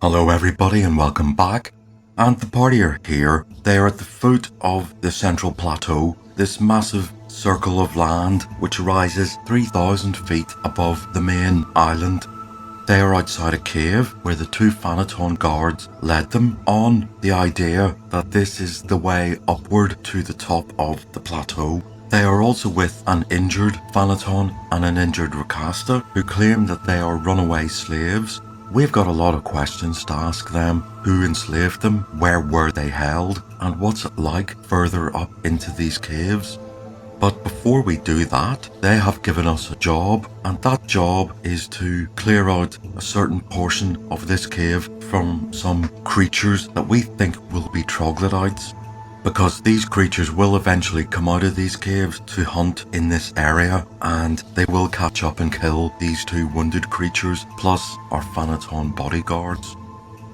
Hello everybody and welcome back. And the party are here. They are at the foot of the central plateau, this massive circle of land which rises 3,000 feet above the main island. They are outside a cave where the two Phaneton guards led them on the idea that this is the way upward to the top of the plateau. They are also with an injured Phaneton and an injured Rakasta who claim that they are runaway slaves. We've got a lot of questions to ask them. Who enslaved them? Where were they held? And what's it like further up into these caves? But before we do that, they have given us a job, and that job is to clear out a certain portion of this cave from some creatures that we think will be troglodytes. Because these creatures will eventually come out of these caves to hunt in this area, and they will catch up and kill these two wounded creatures, plus our Phaneton bodyguards.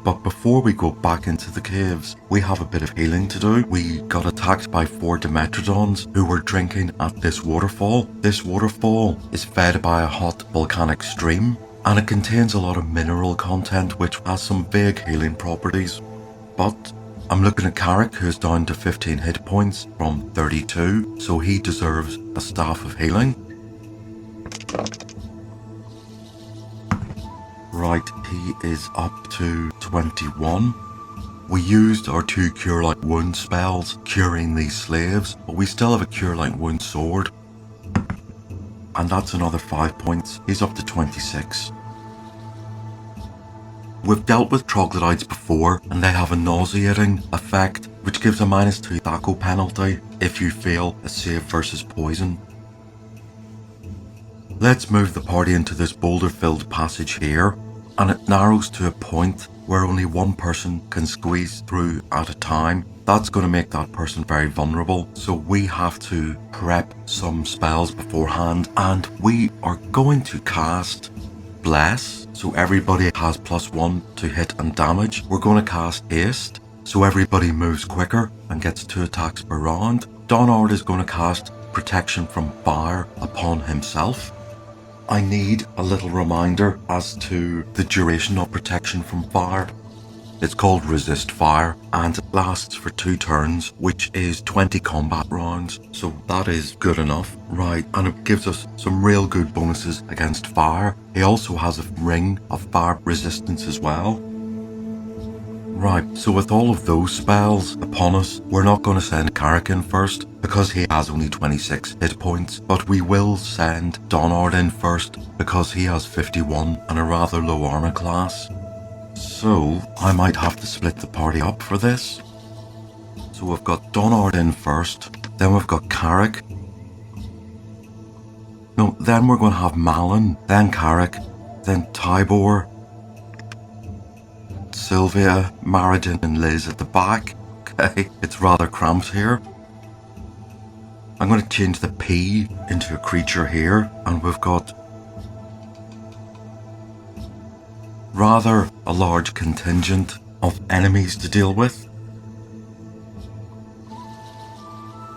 But before we go back into the caves, we have a bit of healing to do. We got attacked by 4 Dimetrodons who were drinking at this waterfall. This waterfall is fed by a hot volcanic stream, and it contains a lot of mineral content which has some vague healing properties. But I'm looking at Carrick, who's down to 15 hit points from 32, so he deserves a staff of healing. Right, he is up to 21. We used our 2 Cure Light Wound spells curing these slaves, but we still have a Cure Light Wound sword. And that's another 5 points. He's up to 26. We've dealt with troglodytes before, and they have a nauseating effect, which gives a -2 THAC0 penalty if you fail a save versus poison. Let's move the party into this boulder-filled passage here, and it narrows to a point where only one person can squeeze through at a time. That's going to make that person very vulnerable, so we have to prep some spells beforehand, and we are going to cast Bless, so everybody has +1 to hit and damage. We're going to cast Haste, so everybody moves quicker and gets 2 attacks per round. Donard is going to cast Protection from Fire upon himself. I need a little reminder as to the duration of Protection from Fire. It's called Resist Fire, and it lasts for 2 turns, which is 20 combat rounds, so that is good enough. Right, and it gives us some real good bonuses against fire. He also has a ring of fire resistance as well. Right, so with all of those spells upon us, we're not going to send Carrick in first, because he has only 26 hit points, but we will send Donard in first, because he has 51 and a rather low armor class. So, I might have to split the party up for this. So we've got Donard in first, then we've got Carrick. No, then we're going to have Malin, then Carrick, then Tybor, Sylvia, Maridin and Liz at the back. Okay, it's rather cramped here. I'm going to change the P into a creature here, and we've got rather a large contingent of enemies to deal with.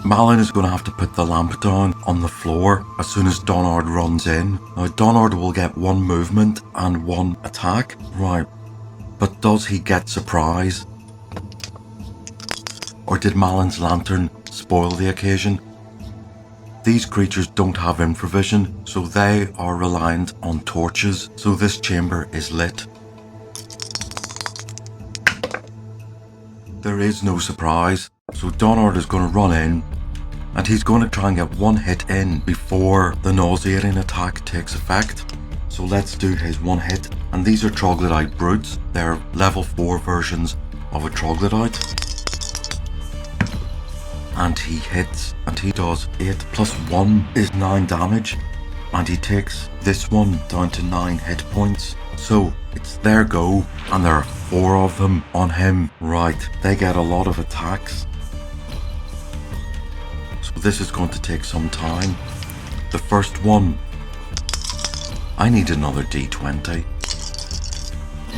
Malin is going to have to put the lamp down on the floor as soon as Donard runs in. Now Donard will get 1 movement and 1 attack. Right, but does he get surprise? Or did Malin's lantern spoil the occasion? These creatures don't have infravision, so they are reliant on torches, so this chamber is lit. There is no surprise, so Donard is going to run in, and he's going to try and get 1 hit in before the nauseating attack takes effect. So let's do his 1 hit, and these are troglodyte brutes. They're level 4 versions of a troglodyte. And he hits, and he does 8 plus 1 is 9 damage, and he takes this one down to 9 hit points. So it's their go, and there are 4 of them on him. Right, they get a lot of attacks, so this is going to take some time. The first one, I need another D20.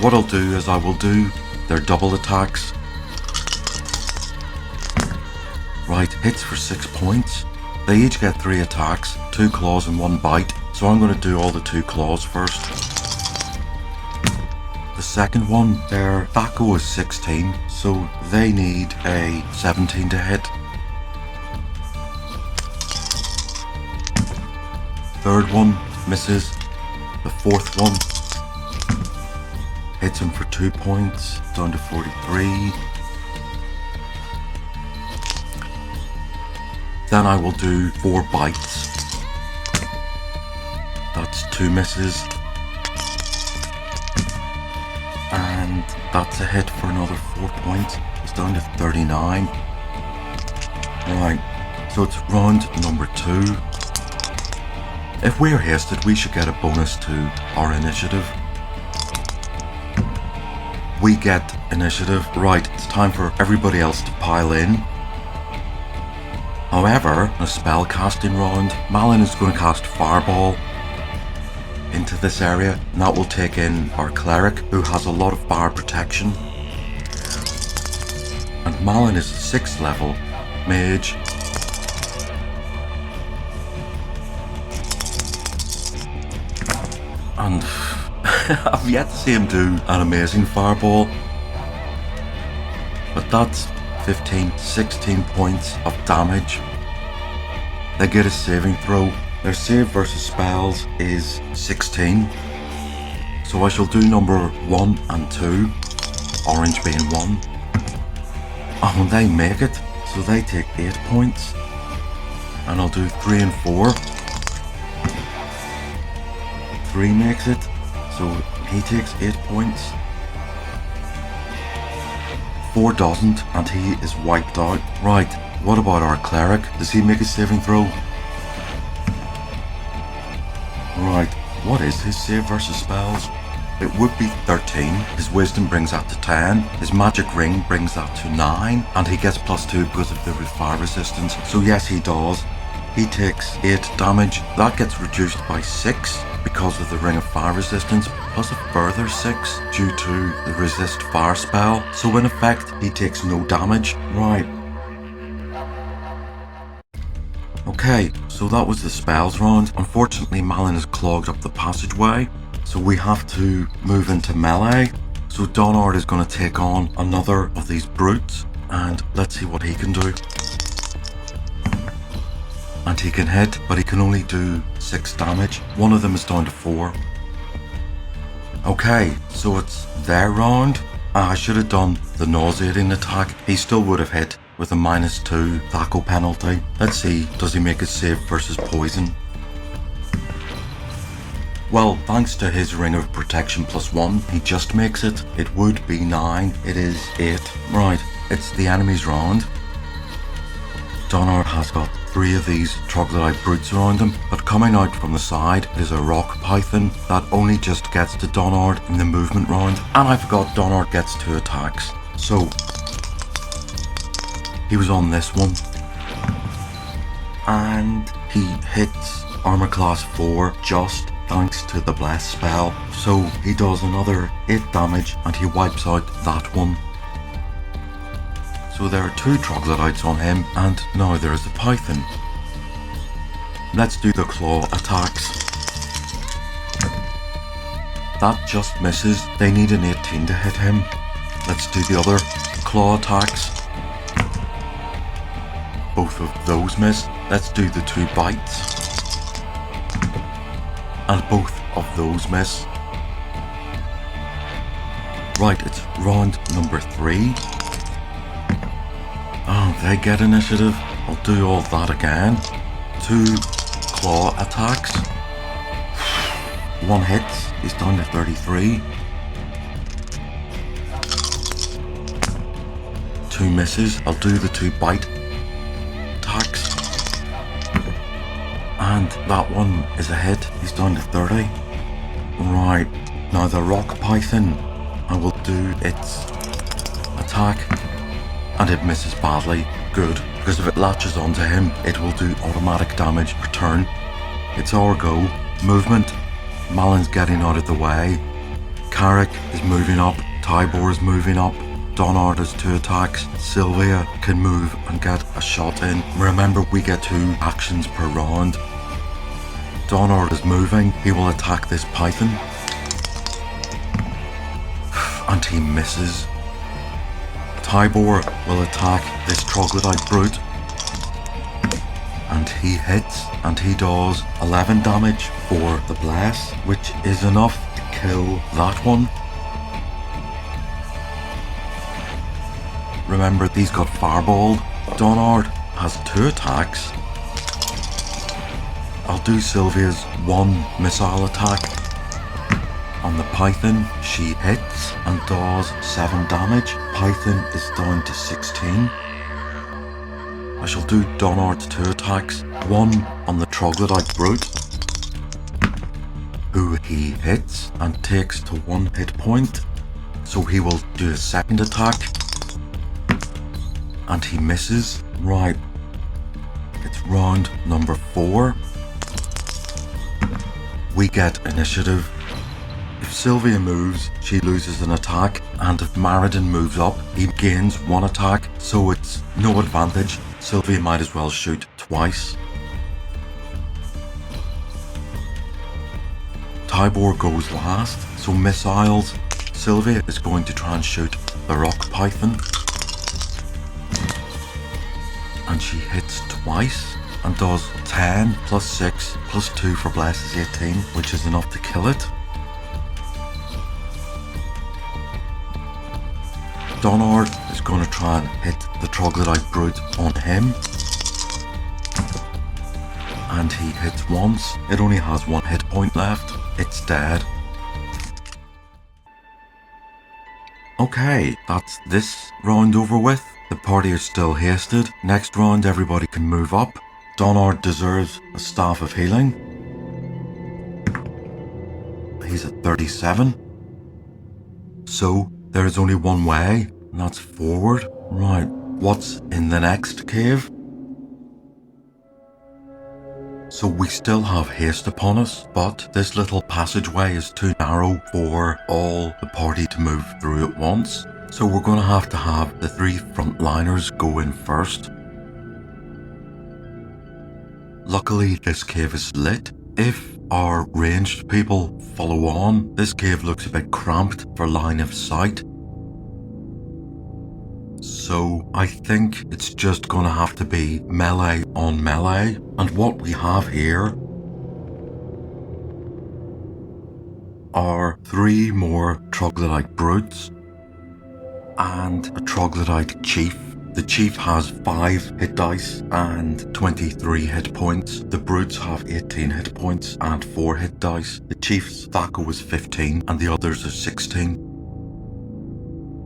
What I'll do is I will do their double attacks. Right, hits for 6 points. They each get 3 attacks, 2 claws and 1 bite, so I'm going to do all the 2 claws first. The second one, their THACO is 16, so they need a 17 to hit. Third one misses. The fourth one hits him for 2 points, down to 43. Then I will do 4 bites. That's 2 misses. And that's a hit for another 4 points. It's down to 39. Right, so it's round number 2. If we're hasted, we should get a bonus to our initiative. We get initiative. Right, it's time for everybody else to pile in. However, in a spell casting round, Malin is going to cast Fireball into this area, and that will take in our cleric, who has a lot of fire protection. And Malin is a 6th level mage. And I've yet to see him do an amazing fireball. But that's 15, 16 points of damage. They get a saving throw. Their save versus spells is 16. So I shall do number 1 and 2, orange being 1. And they make it, so they take 8 points. And I'll do 3 and 4. 3 makes it, so he takes 8 points. 4 doesn't, and he is wiped out. Right, what about our cleric? Does he make a saving throw? Right, what is his save versus spells? It would be 13. His wisdom brings that to 10. His magic ring brings that to 9. And he gets +2 because of the fire resistance. So yes, he does. He takes 8 damage. That gets reduced by 6 because of the ring of fire resistance, plus a further 6 due to the resist fire spell. So in effect, he takes no damage. Right. Okay, so that was the spells round. Unfortunately, Malin has clogged up the passageway, so we have to move into melee. So Donard is going to take on another of these brutes, and let's see what he can do. And he can hit, but he can only do 6 damage. One of them is down to 4. Okay, so it's their round. I should have done the nauseating attack. He still would have hit with a -2 THACO penalty. Let's see, does he make a save versus poison? Well, thanks to his ring of protection +1, he just makes it. It would be 9, it is 8. Right, it's the enemy's round. Donard has got 3 of these troglodyte brutes around him, but coming out from the side is a rock python that only just gets to Donard in the movement round. And I forgot Donard gets 2 attacks. So he was on this one, and he hits armor class 4 just thanks to the bless spell. So he does another 8 damage and he wipes out that one. So there are 2 troglodytes on him, and now there is a python. Let's do the claw attacks. That just misses. They need an 18 to hit him. Let's do the other claw attacks. Both of those miss. Let's do the 2 bites. And both of those miss. Right, it's round number 3. Oh, they get initiative. I'll do all that again. 2 claw attacks. 1 hits. He's down to 33. 2 misses. I'll do the 2 bite attacks. And that one is a hit. He's down to 30. Right. Now the rock python. I will do its attack. And it misses badly. Good, because if it latches onto him, it will do automatic damage per turn. It's our go. Movement. Malin's getting out of the way. Carrick is moving up. Tybor is moving up. Donard has 2 attacks. Sylvia can move and get a shot in. Remember, we get 2 actions per round. Donard is moving. He will attack this python. and he misses. Tybor will attack this troglodyte brute, and he hits, and he does 11 damage for the bless, which is enough to kill that one. Remember, these got fireballed. Donard has 2 attacks. I'll do Sylvia's 1 missile attack. On the Python, she hits and does 7 damage. Python is down to 16. I shall do Donard's 2 attacks. 1 on the troglodyte brute, who he hits and takes to 1 hit point. So he will do a 2nd attack, and he misses. Right, it's round number 4. We get initiative. If Sylvia moves, she loses an attack, and if Maridin moves up, he gains 1 attack, so it's no advantage. Sylvia might as well shoot twice. Tybor goes last, so missiles. Sylvia is going to try and shoot the rock python, and she hits twice and does 10 plus 6 plus 2 for bless is 18, which is enough to kill it. Donard is going to try and hit the troglodyte brute on him, and he hits once. It only has 1 hit point left. It's dead. Okay, that's this round over with. The party is still hasted. Next round everybody can move up. Donard deserves a staff of healing. He's at 37. So there is only one way, and that's forward. Right, what's in the next cave? So we still have haste upon us, but this little passageway is too narrow for all the party to move through at once. So we're going to have the 3 frontliners go in first. Luckily, this cave is lit. If our ranged people follow on, this cave looks a bit cramped for line of sight. So I think it's just going to have to be melee on melee. And what we have here are 3 more troglodyte brutes and a troglodyte chief. The chief has 5 hit dice and 23 hit points. The brutes have 18 hit points and 4 hit dice. The chief's THAC0 is 15 and the others are 16.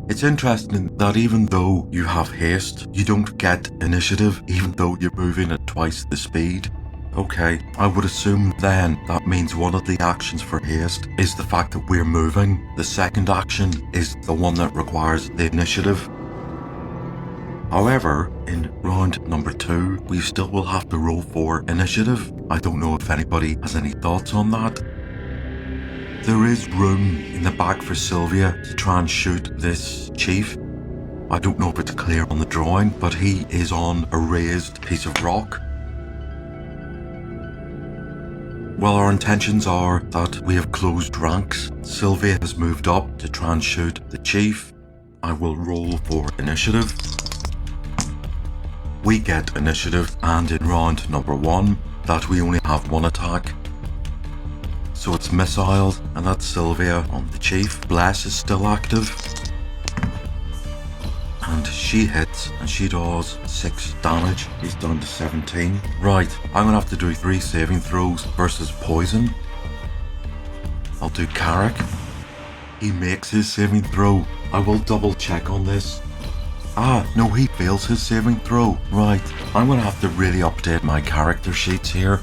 It's interesting that even though you have haste, you don't get initiative even though you're moving at twice the speed. Okay, I would assume then that means one of the actions for haste is the fact that we're moving. The second action is the one that requires the initiative. However, in round number 2, we still will have to roll for initiative. I don't know if anybody has any thoughts on that. There is room in the back for Sylvia to try and shoot this chief. I don't know if it's clear on the drawing, but he is on a raised piece of rock. Well, our intentions are that we have closed ranks. Sylvia has moved up to try and shoot the chief. I will roll for initiative. We get initiative, and in round number 1, that we only have 1 attack. So it's missiles, and that's Sylvia on the chief. Bless is still active. And she hits, and she does 6 damage. He's down to 17. Right, I'm going to have to do 3 saving throws versus poison. I'll do Carrick. He makes his saving throw. I will double check on this. Ah, no, he fails his saving throw. Right, I'm going to have to really update my character sheets here.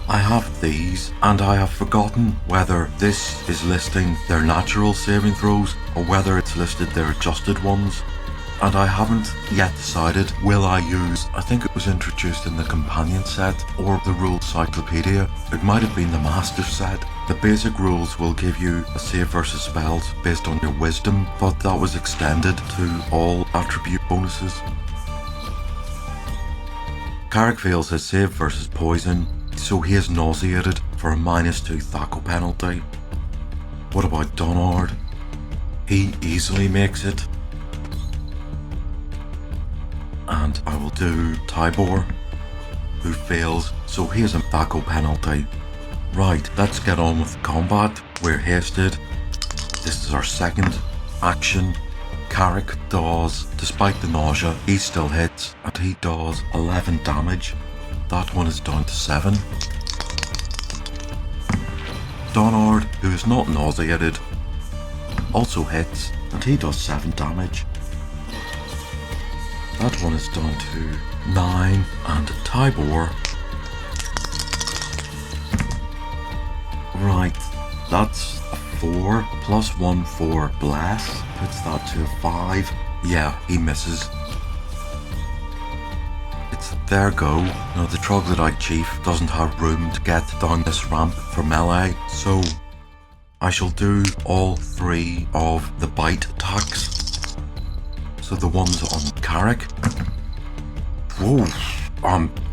I have these, and I have forgotten whether this is listing their natural saving throws or whether it's listed their adjusted ones. And I haven't yet decided, will I use, I think it was introduced in the companion set or the rules cyclopedia. It might have been the master set. The basic rules will give you a save versus spells based on your wisdom, but that was extended to all attribute bonuses. Carrick fails his save versus poison, so he is nauseated for a -2 THAC0 penalty. What about Donard? He easily makes it. And I will do Tybor, who fails, so here's a Thaco penalty. Right, let's get on with combat. We're hasted. This is our second action. Carrick does, despite the nausea, he still hits, and he does 11 damage. That one is down to 7. Donard, who is not nauseated, also hits, and he does 7 damage. That one is down to 9, and Tybor. Right, that's a 4 plus 1 for Bless, puts that to a 5. Yeah, he misses. It's their go. Now the Troglodyte Chief doesn't have room to get down this ramp for melee, so I shall do all 3 of the bite attacks. So the ones on Carrick. Whoa,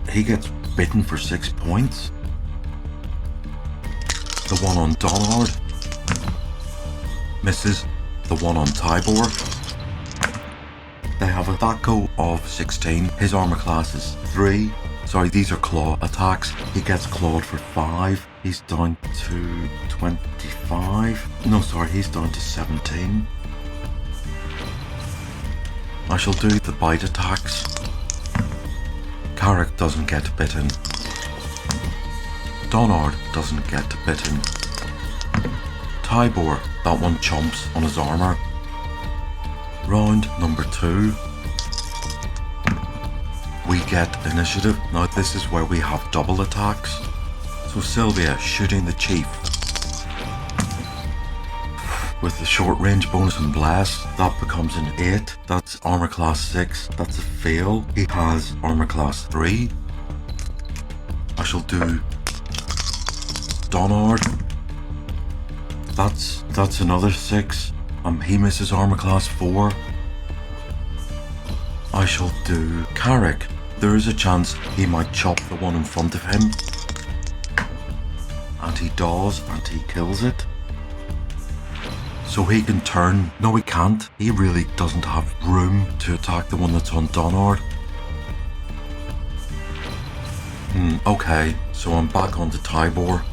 he gets bitten for 6 points. The one on Donard misses. The one on Tybor. They have a Thaco of 16. His armor class is 3. Sorry, these are claw attacks. He gets clawed for 5. He's down to 25. No, sorry, he's down to 17. I shall do the bite attacks. Carrick doesn't get bitten. Donard doesn't get bitten. Tybor, that one chomps on his armor. Round number 2. We get initiative. Now this is where we have double attacks. So Sylvia shooting the chief. With the short range bonus and blast, that becomes an 8. That's armor class 6. That's a fail. He has armor class 3. I shall do Donard. That's another 6. He misses armor class 4. I shall do Carrick. There is a chance he might chop the one in front of him. And he does, and he kills it. So he can turn. No, he can't. He really doesn't have room to attack the one that's on Donard. Okay, so I'm back onto Tybor.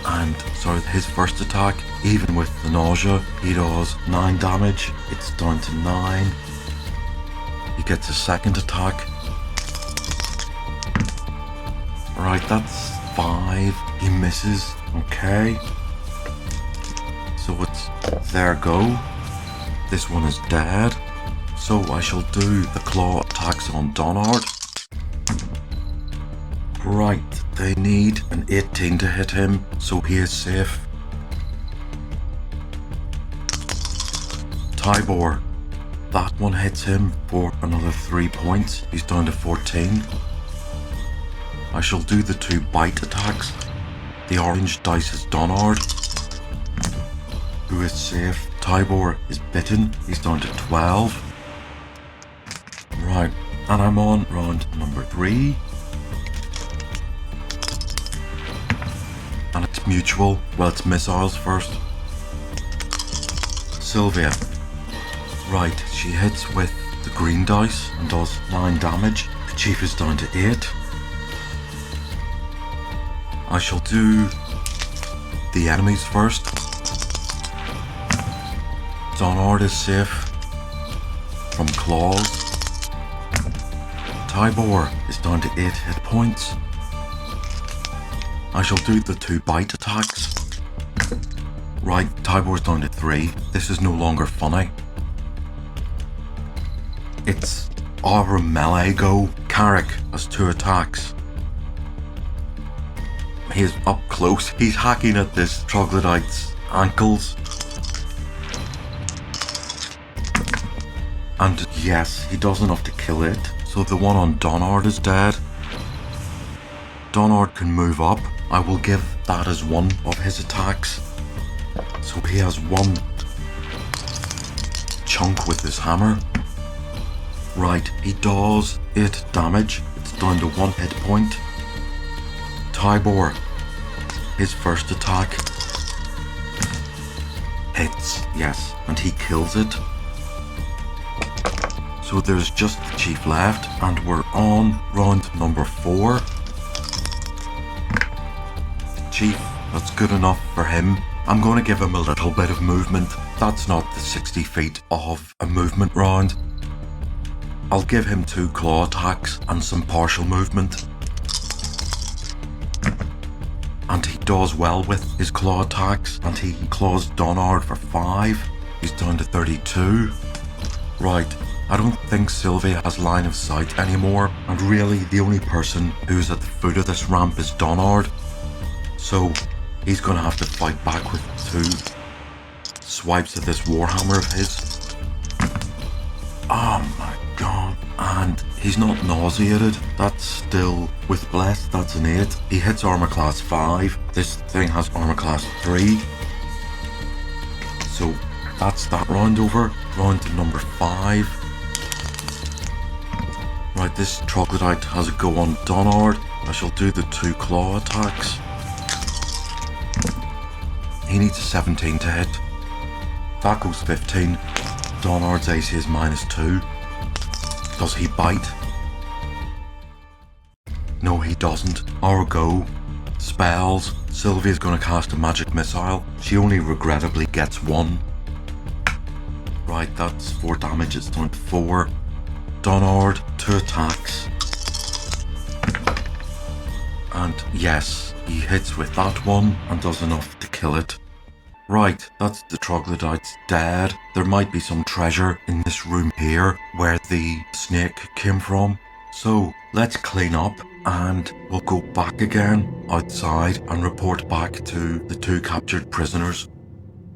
And so his first attack, even with the nausea, he does 9 damage. It's down to 9. He gets a second attack. Right, that's 5. He misses. Okay. So it's their go. This one is dead. So I shall do the claw attacks on Donard. Right, they need an 18 to hit him, so he is safe. Tybor, that one hits him for another 3 points. He's down to 14. I shall do the 2 bite attacks. The orange dice is Donard, who is safe. Tybor is bitten. He's down to 12. Right, and I'm on round number 3. And it's mutual. Well, it's missiles first. Sylvia. Right, she hits with the green dice and does 9 damage. The chief is down to 8. I shall do the enemies first. Donard is safe from claws. Tybor is down to 8 hit points. I shall do the 2 bite attacks. Right, Tybor's down to 3. This is no longer funny. It's our melee go. Carrick has 2 attacks. He's up close. He's hacking at this troglodyte's ankles. And yes, he does enough to kill it. So the one on Donard is dead. Donard can move up. I will give that as one of his attacks. So he has 1 chunk with his hammer. Right, he does 8 damage. It's down to 1 hit point. Tybor, his first attack. hits, yes, and he kills it. So there's just the chief left, and we're on round number 4. Chief, that's good enough for him. I'm going to give him a little bit of movement. That's not the 60 feet of a movement round. I'll give him 2 claw attacks and some partial movement. And he does well with his claw attacks, and he claws Donard for 5. He's down to 32. Right, I don't think Sylvia has line of sight anymore, and really the only person who's at the foot of this ramp is Donard. So he's going to have to fight back with 2 swipes of this warhammer of his. Oh my god. And he's not nauseated. That's still, with blessed, that's an 8. He hits armor class 5. This thing has armor class 3. So that's that round over. Round to number 5. Right, this troglodyte has a go on Donard. I shall do the 2 claw attacks. He needs a 17 to hit. That goes 15. Donard's AC is -2. Does he bite? No, he doesn't. Our go. Spells. Sylvia's gonna cast a magic missile. She only regrettably gets 1. Right, that's 4 damage. It's down to 4. Donard, 2 attacks. And yes, he hits with that one and does enough to kill it. Right, that's the troglodyte's dead. There might be some treasure in this room here where the snake came from. So let's clean up and we'll go back again outside and report back to the 2 captured prisoners.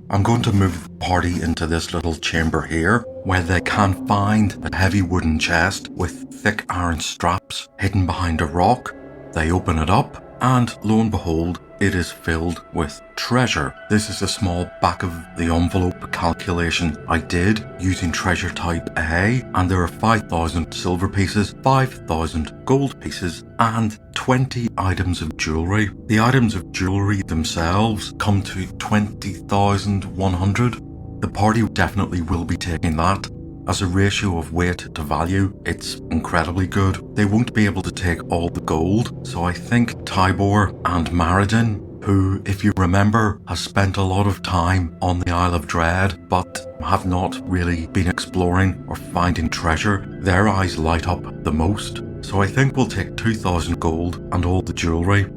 I'm going to move the party into this little chamber here where they can find a heavy wooden chest with thick iron straps hidden behind a rock. They open it up and lo and behold, it is filled with treasure. This is a small back of the envelope calculation I did using treasure type A, and there are 5,000 silver pieces, 5,000 gold pieces, and 20 items of jewellery. The items of jewellery themselves come to 20,100. The party definitely will be taking that. As a ratio of weight to value, it's incredibly good. They won't be able to take all the gold, so I think Tybor and Maridin, who, if you remember, has spent a lot of time on the Isle of Dread, but have not really been exploring or finding treasure, their eyes light up the most. So I think we'll take 2,000 gold and all the jewellery.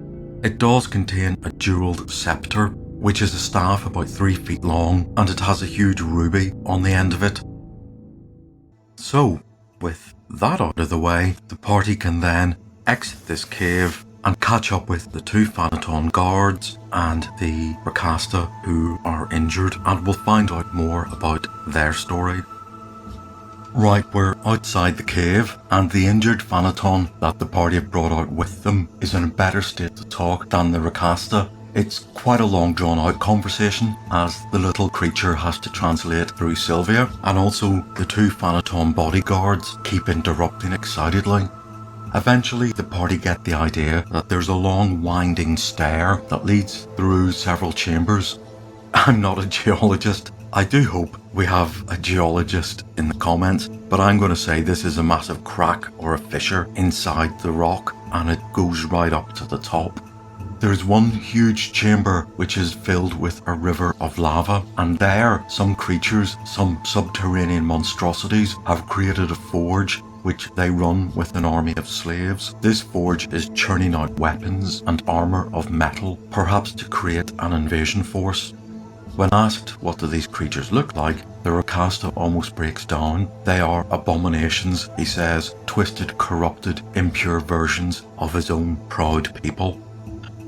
It does contain a jewelled scepter, which is a staff about 3 feet long, and it has a huge ruby on the end of it. So, with that out of the way, the party can then exit this cave and catch up with the 2 Phantom guards and the Rakasta who are injured, and we'll find out more about their story. Right, we're outside the cave, and the injured Phantom that the party have brought out with them is in a better state to talk than the Rakasta. It's quite a long drawn out conversation as the little creature has to translate through Sylvia, and also the 2 Phantom bodyguards keep interrupting excitedly. Eventually the party get the idea that there's a long winding stair that leads through several chambers. I'm not a geologist. I do hope we have a geologist in the comments, but I'm going to say this is a massive crack or a fissure inside the rock, and it goes right up to the top. There's one huge chamber which is filled with a river of lava, and there some creatures, some subterranean monstrosities, have created a forge which they run with an army of slaves. This forge is churning out weapons and armour of metal, perhaps to create an invasion force. When asked what do these creatures look like, the Rakasta almost breaks down. They are abominations, he says, twisted, corrupted, impure versions of his own proud people.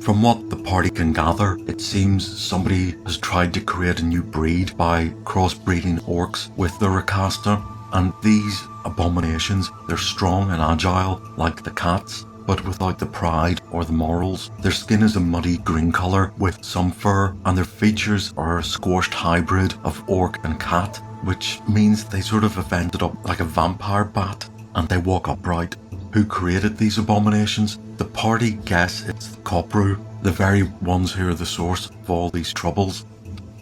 From what the party can gather, it seems somebody has tried to create a new breed by crossbreeding orcs with the Rakasta, and these abominations, they're strong and agile like the cats, but without the pride or the morals. Their skin is a muddy green colour with some fur, and their features are a squashed hybrid of orc and cat, which means they sort of have ended up like a vampire bat, and they walk upright. Who created these abominations? The party guess it's the Kopru, the very ones who are the source of all these troubles.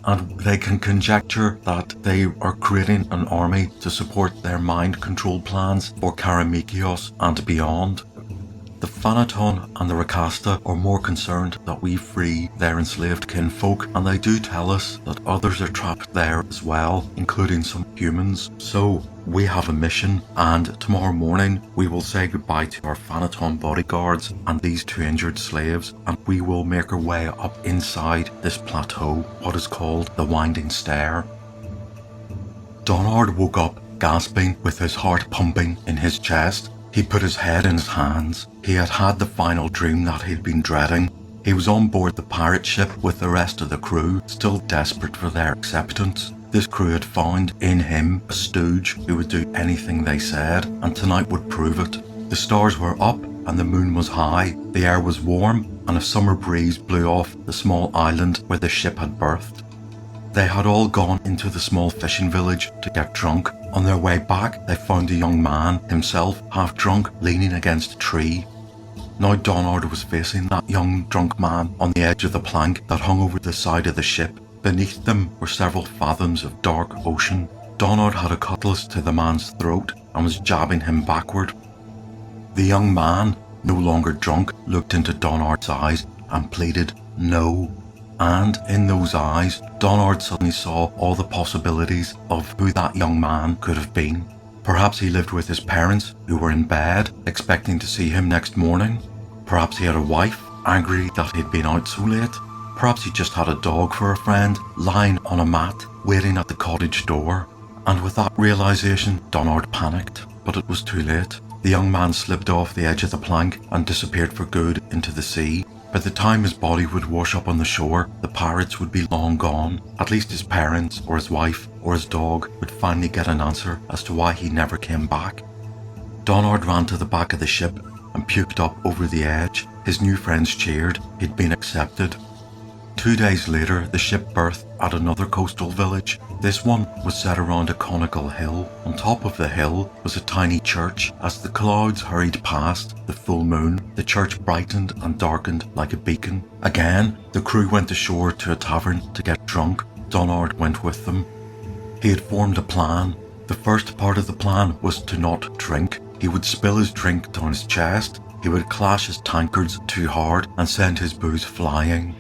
and they can conjecture that they are creating an army to support their mind control plans for Karamekios and beyond. The Phaneton and the Rakasta are more concerned that we free their enslaved kinfolk, and they do tell us that others are trapped there as well, including some humans. So we have a mission, and tomorrow morning we will say goodbye to our Phaneton bodyguards and these 2 injured slaves, and we will make our way up inside this plateau, what is called the Winding Stair. Donard woke up gasping with his heart pumping in his chest. He put his head in his hands. He had had the final dream that he'd been dreading. He was on board the pirate ship with the rest of the crew, still desperate for their acceptance. This crew had found in him a stooge who would do anything they said, and tonight would prove it. The stars were up and the moon was high. The air was warm and a summer breeze blew off the small island where the ship had berthed. They had all gone into the small fishing village to get drunk. On their way back, they found a young man, himself half drunk, leaning against a tree. Now Donard was facing that young drunk man on the edge of the plank that hung over the side of the ship. Beneath them were several fathoms of dark ocean. Donard had a cutlass to the man's throat and was jabbing him backward. The young man, no longer drunk, looked into Donard's eyes and pleaded no. And in those eyes, Donard suddenly saw all the possibilities of who that young man could have been. Perhaps he lived with his parents, who were in bed, expecting to see him next morning. Perhaps he had a wife, angry that he'd been out so late. Perhaps he just had a dog for a friend, lying on a mat, waiting at the cottage door. And with that realization, Donard panicked, but it was too late. The young man slipped off the edge of the plank and disappeared for good into the sea. By the time his body would wash up on the shore, the pirates would be long gone. At least his parents, or his wife, or his dog would finally get an answer as to why he never came back. Donard ran to the back of the ship and puked up over the edge. His new friends cheered. He'd been accepted. 2 days later, the ship berthed at another coastal village. This one was set around a conical hill. On top of the hill was a tiny church. As the clouds hurried past the full moon, the church brightened and darkened like a beacon. Again, the crew went ashore to a tavern to get drunk. Donard went with them. He had formed a plan. The first part of the plan was to not drink. He would spill his drink down his chest. He would clash his tankards too hard and send his booze flying.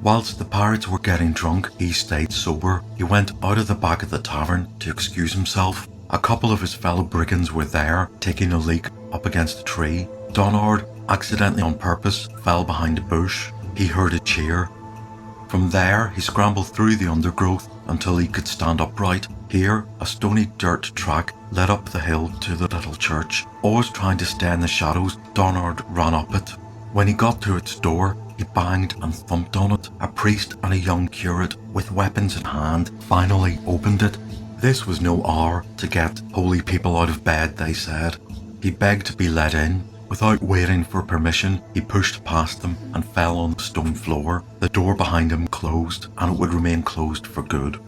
Whilst the pirates were getting drunk, he stayed sober. He went out of the back of the tavern to excuse himself. A couple of his fellow brigands were there, taking a leak up against a tree. Donard, accidentally on purpose, fell behind a bush. He heard a cheer. From there, he scrambled through the undergrowth until he could stand upright. Here, a stony dirt track led up the hill to the little church. Always trying to stay in the shadows, Donard ran up it. When he got to its door, he banged and thumped on it. A priest and a young curate, with weapons in hand, finally opened it. This was no hour to get holy people out of bed, they said. He begged to be let in. Without waiting for permission, he pushed past them and fell on the stone floor. The door behind him closed, and it would remain closed for good.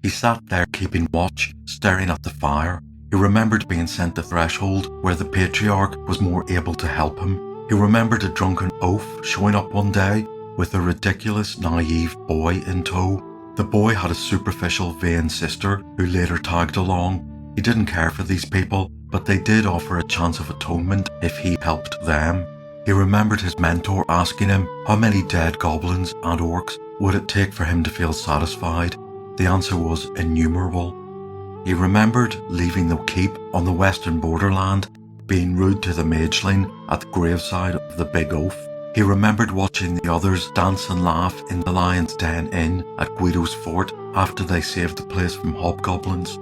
He sat there keeping watch, staring at the fire. He remembered being sent to Threshold, where the patriarch was more able to help him. He remembered a drunken oaf showing up one day with a ridiculous, naive boy in tow. The boy had a superficial, vain sister who later tagged along. He didn't care for these people, but they did offer a chance of atonement if he helped them. He remembered his mentor asking him how many dead goblins and orcs would it take for him to feel satisfied. The answer was innumerable. He remembered leaving the keep on the western borderland, being rude to the mageling at the graveside of the big oaf. He remembered watching the others dance and laugh in the Lion's Den Inn at Guido's fort after they saved the place from hobgoblins.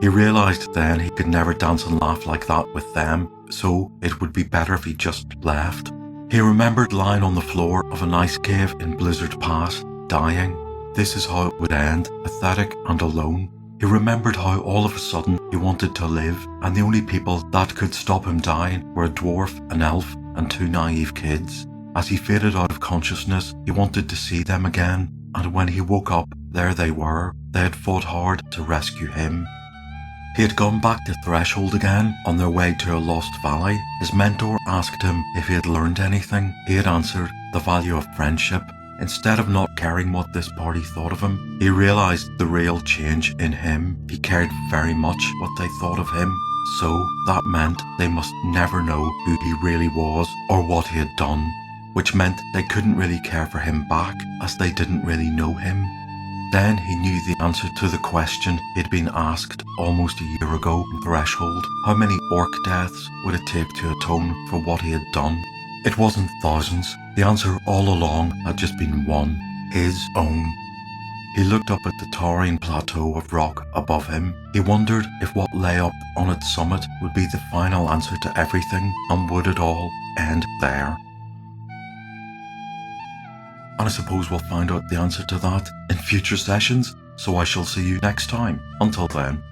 He realised then he could never dance and laugh like that with them, so it would be better if he just left. He remembered lying on the floor of an ice cave in Blizzard Pass, dying. This is how it would end, pathetic and alone. He remembered how all of a sudden he wanted to live, and the only people that could stop him dying were a dwarf, an elf, and 2 naive kids. As he faded out of consciousness, he wanted to see them again, and when he woke up, there they were. They had fought hard to rescue him. He had gone back to Threshold again, on their way to a lost valley. His mentor asked him if he had learned anything. He had answered, the value of friendship. Instead of not caring what this party thought of him, he realized the real change in him. He cared very much what they thought of him, so that meant they must never know who he really was or what he had done, which meant they couldn't really care for him back as they didn't really know him. Then he knew the answer to the question he'd been asked almost a year ago in Threshold. How many orc deaths would it take to atone for what he had done? It wasn't thousands. The answer all along had just been one: his own. He looked up at the towering plateau of rock above him. He wondered if what lay up on its summit would be the final answer to everything, and would it all end there? And I suppose we'll find out the answer to that in future sessions, so I shall see you next time. Until then.